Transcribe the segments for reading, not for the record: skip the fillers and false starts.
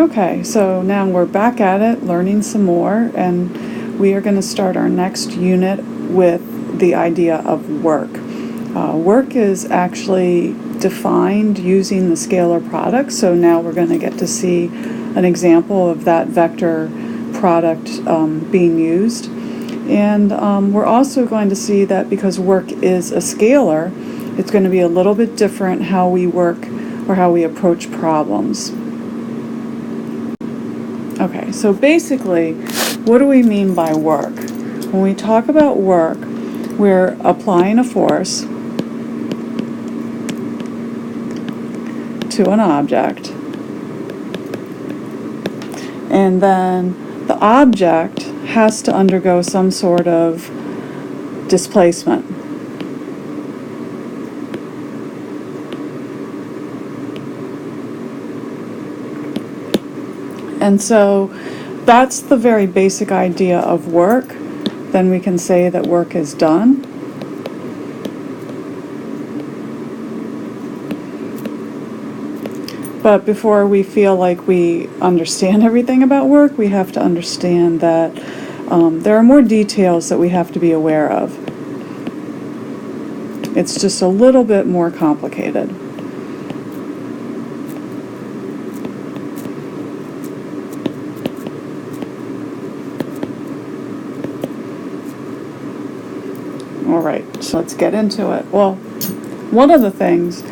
Okay, so now we're back at it, learning some more, and we are going to start our next unit with the idea of work. Work is actually defined using the scalar product, so now we're going to get to see an example of that vector product being used. And we're also going to see that because work is a scalar, it's going to be a little bit different how we work or how we approach problems. Okay, so basically, what do we mean by work? When we talk about work, we're applying a force to an object, and then the object has to undergo some sort of displacement. And so that's the very basic idea of work. Then we can say that work is done. But before we feel like we understand everything about work, we have to understand that there are more details that we have to be aware of. It's just a little bit more complicated. All right, so let's get into it. Well, one of the things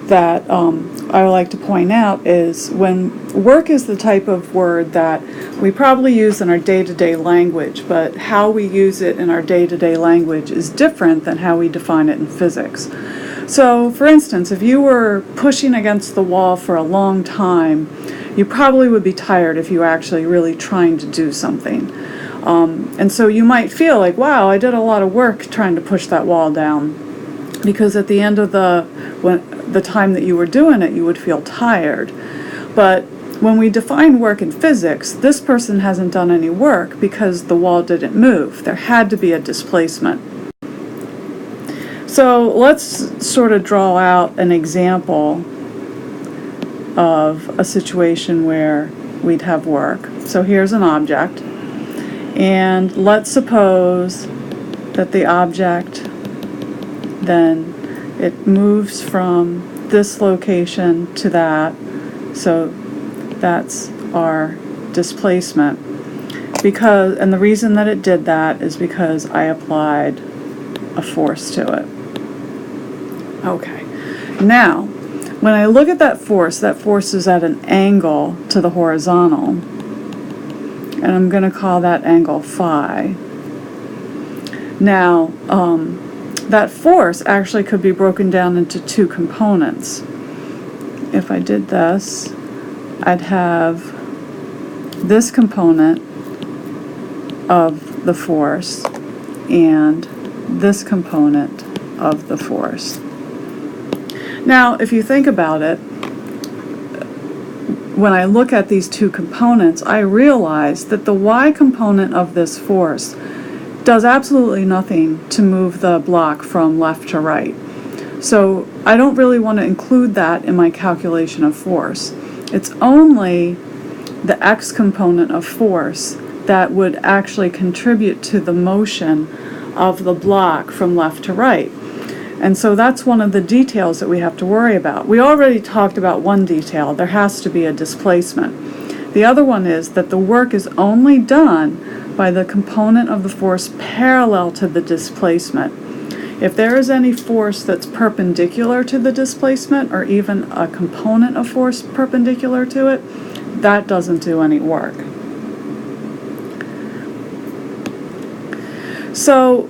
that I would like to point out is when work is the type of word that we probably use in our day-to-day language, but how we use it in our day-to-day language is different than how we define it in physics. So, for instance, if you were pushing against the wall for a long time, you probably would be tired if you were actually really trying to do something. And so you might feel like, wow, I did a lot of work trying to push that wall down, because at the end of the time that you were doing it, you would feel tired. But when we define work in physics, this person hasn't done any work because the wall didn't move. There had to be a displacement. So let's sort of draw out an example of a situation where we'd have work. So here's an object, and let's suppose that the object then it moves from this location to that, so that's our displacement. And the reason that it did that is because I applied a force to it. Okay, now when I look at that force is at an angle to the horizontal, and I'm going to call that angle phi. Now, that force actually could be broken down into two components. If I did this, I'd have this component of the force and this component of the force. Now, if you think about it, when I look at these two components, I realize that the y component of this force does absolutely nothing to move the block from left to right. So I don't really want to include that in my calculation of force. It's only the x component of force that would actually contribute to the motion of the block from left to right. And so that's one of the details that we have to worry about. We already talked about one detail. There has to be a displacement. The other one is that the work is only done by the component of the force parallel to the displacement. If there is any force that's perpendicular to the displacement, or even a component of force perpendicular to it, that doesn't do any work. So,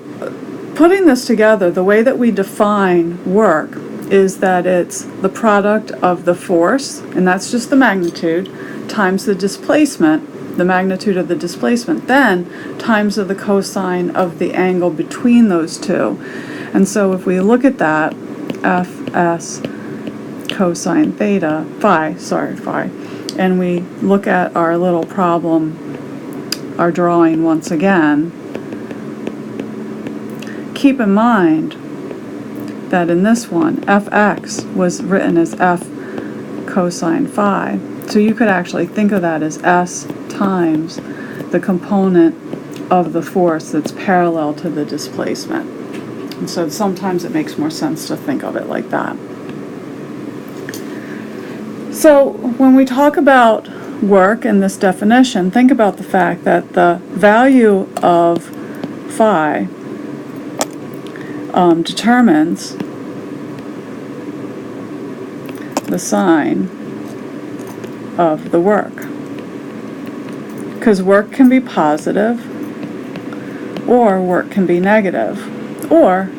putting this together, the way that we define work is that it's the product of the force, and that's just the magnitude, times the displacement, the magnitude of the displacement, then times of the cosine of the angle between those two. And so if we look at that, Fs cosine theta, phi, and we look at our little problem, our drawing once again, keep in mind that in this one, Fx was written as F cosine phi. So you could actually think of that as S times the component of the force that's parallel to the displacement. And so sometimes it makes more sense to think of it like that. So when we talk about work in this definition, think about the fact that the value of phi determines the sign of the work. Because work can be positive, or work can be negative, or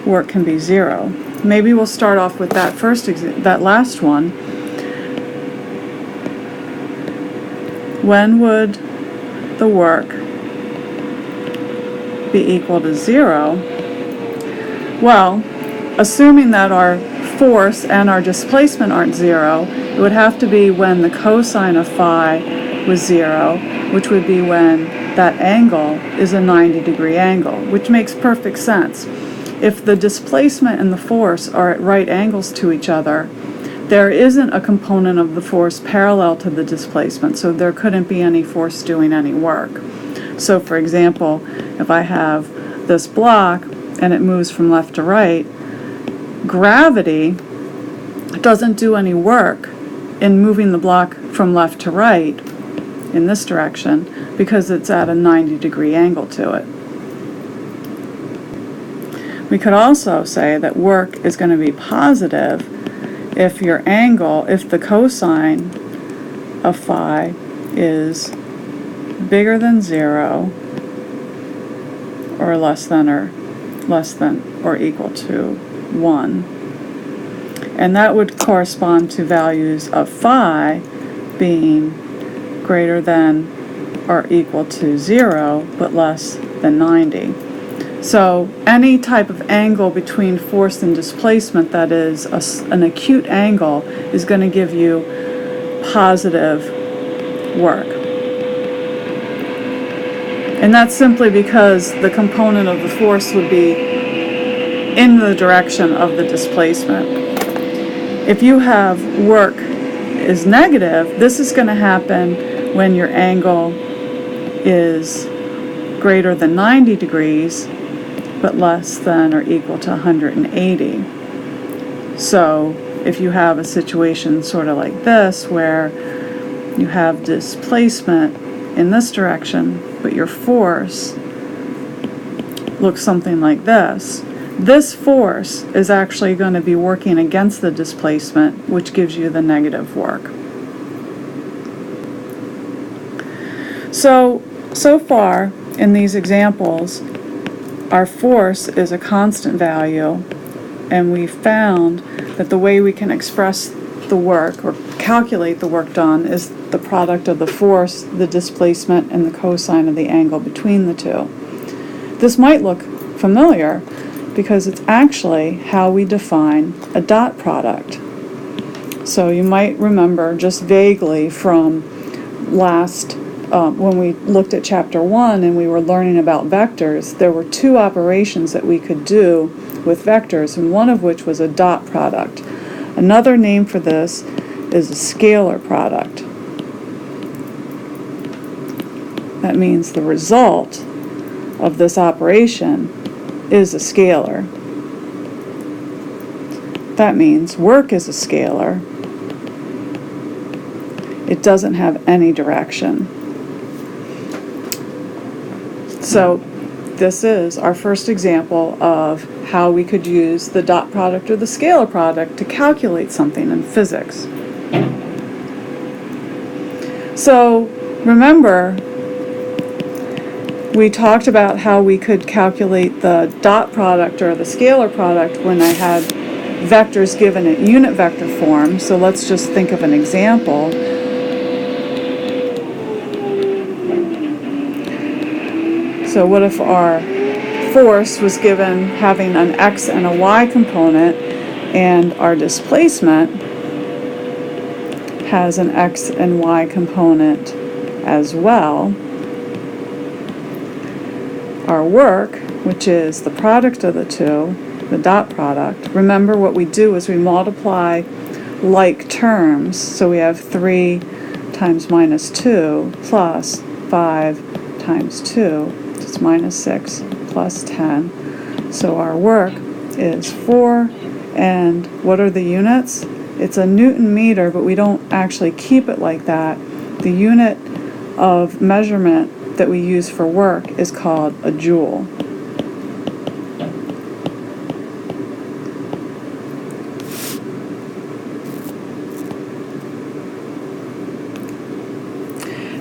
work can be zero. Maybe we'll start off with that that last one. When would the work be equal to zero? Well, assuming that our force and our displacement aren't zero, it would have to be when the cosine of phi was zero, which would be when that angle is a 90-degree angle, which makes perfect sense. If the displacement and the force are at right angles to each other, there isn't a component of the force parallel to the displacement, so there couldn't be any force doing any work. So for example, if I have this block and it moves from left to right, gravity doesn't do any work in moving the block from left to right in this direction because it's at a 90-degree angle to it. We could also say that work is going to be positive if the cosine of phi is bigger than 0 or less than or equal to 1. And that would correspond to values of phi being greater than or equal to 0 but less than 90. So any type of angle between force and displacement that is an acute angle is going to give you positive work. And that's simply because the component of the force would be in the direction of the displacement. If you have work is negative, this is going to happen when your angle is greater than 90 degrees but less than or equal to 180. So if you have a situation sort of like this where you have displacement in this direction but your force looks something like this, this force is actually going to be working against the displacement, which gives you the negative work. So far in these examples, our force is a constant value, and we found that the way we can express the work or calculate the work done is the product of the force, the displacement, and the cosine of the angle between the two. This might look familiar because it's actually how we define a dot product. So you might remember just vaguely from when we looked at Chapter 1 and we were learning about vectors, there were two operations that we could do with vectors, and one of which was a dot product. Another name for this is a scalar product. That means the result of this operation is a scalar. That means work is a scalar. It doesn't have any direction. So this is our first example of how we could use the dot product or the scalar product to calculate something in physics. So remember, we talked about how we could calculate the dot product or the scalar product when I had vectors given in unit vector form. So let's just think of an example. So what if our force was given having an x and a y component, and our displacement has an x and y component as well? Our work, which is the product of the two, the dot product, remember what we do is we multiply like terms. So we have 3 times minus 2 plus 5 times 2. It's minus 6 plus 10. So our work is 4. And what are the units? It's a Newton meter, but we don't actually keep it like that. The unit of measurement that we use for work is called a joule.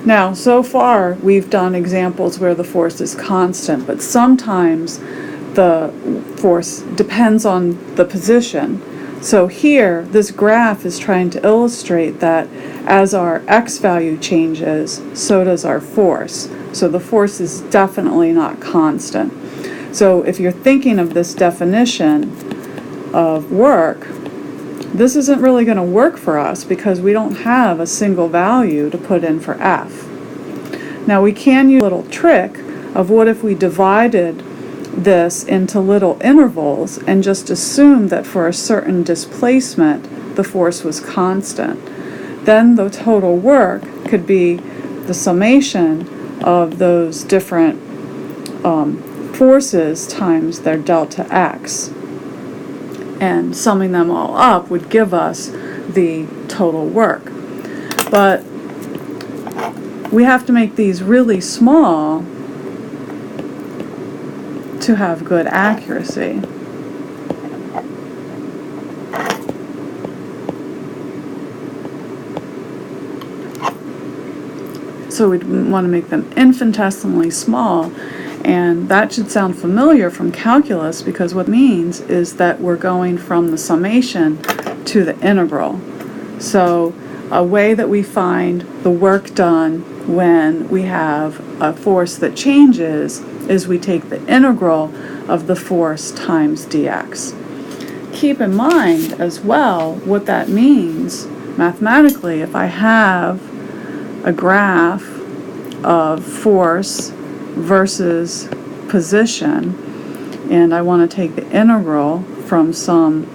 Now, so far, we've done examples where the force is constant, but sometimes the force depends on the position. So here, this graph is trying to illustrate that as our x value changes, so does our force. So the force is definitely not constant. So if you're thinking of this definition of work, this isn't really going to work for us because we don't have a single value to put in for F. Now we can use a little trick of what if we divided this into little intervals and just assume that for a certain displacement the force was constant. Then the total work could be the summation of those different forces times their delta x. And summing them all up would give us the total work. But we have to make these really small to have good accuracy. So we'd want to make them infinitesimally small, and that should sound familiar from calculus because what it means is that we're going from the summation to the integral. So a way that we find the work done when we have a force that changes is we take the integral of the force times dx. Keep in mind as well what that means mathematically. If I have a graph of force versus position and I want to take the integral from some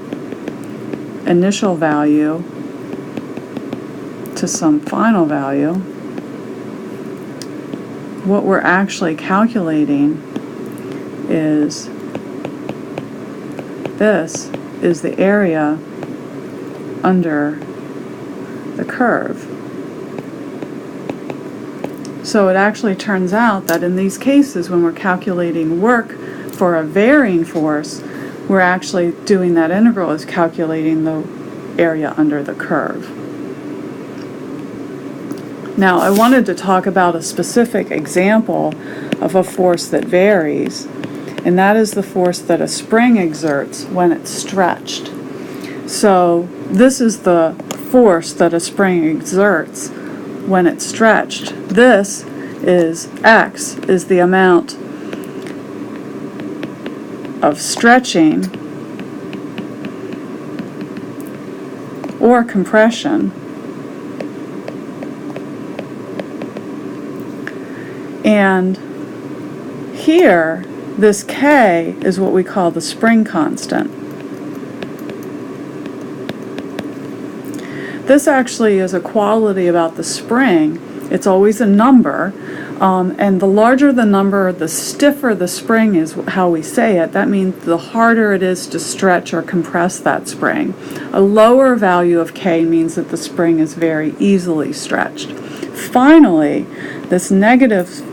initial value to some final value, what we're actually calculating is this is the area under the curve. So it actually turns out that in these cases when we're calculating work for a varying force, we're actually doing that integral is calculating the area under the curve. Now, I wanted to talk about a specific example of a force that varies, and that is the force that a spring exerts when it's stretched. So this is the force that a spring exerts when it's stretched. This is X, is the amount of stretching or compression. And here, this K is what we call the spring constant. This actually is a quality about the spring. It's always a number, and the larger the number, the stiffer the spring is how we say it. That means the harder it is to stretch or compress that spring. A lower value of K means that the spring is very easily stretched. Finally, this negative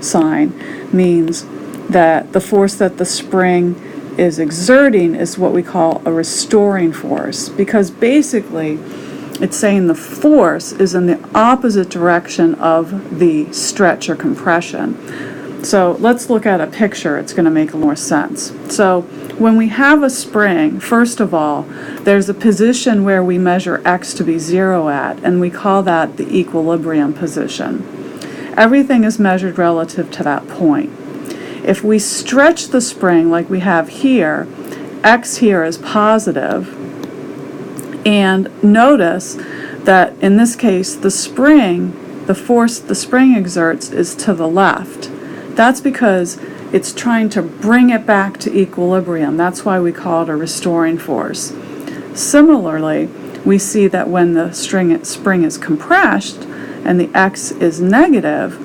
sign means that the force that the spring is exerting is what we call a restoring force, because basically it's saying the force is in the opposite direction of the stretch or compression. So let's look at a picture. It's going to make more sense. So when we have a spring, first of all, there's a position where we measure X to be 0 at, and we call that the equilibrium position. Everything is measured relative to that point. If we stretch the spring like we have here, X here is positive, and notice that in this case the spring, the force the spring exerts is to the left. That's because it's trying to bring it back to equilibrium. That's why we call it a restoring force. Similarly, we see that when the spring is compressed and the x is negative,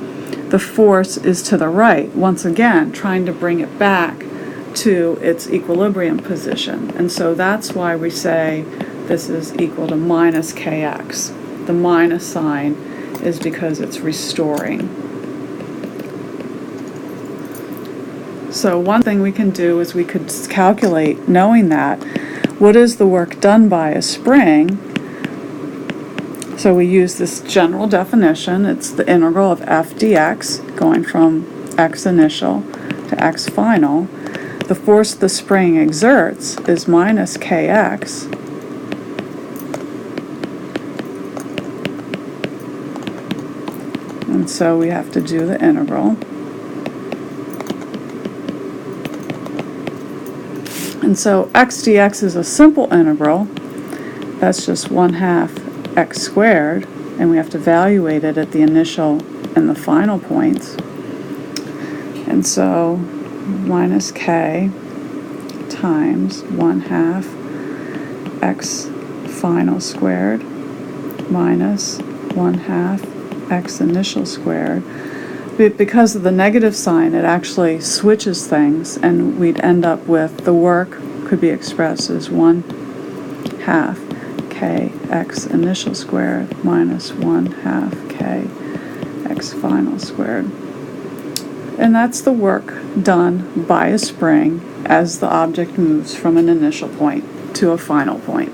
the force is to the right, once again trying to bring it back to its equilibrium position. And so that's why we say this is equal to minus kx. The minus sign is because it's restoring. So one thing we can do is we could calculate, knowing that, what is the work done by a spring. So we use this general definition. It's the integral of f dx, going from x initial to x final. The force the spring exerts is minus kx. And so we have to do the integral. And so x dx is a simple integral. That's just 1/2 x squared, and we have to evaluate it at the initial and the final points. And so minus k times 1/2 x final squared minus 1/2 x initial squared. But because of the negative sign, it actually switches things, and we'd end up with the work could be expressed as 1/2 k x initial squared minus 1/2 k x final squared. And that's the work done by a spring as the object moves from an initial point to a final point.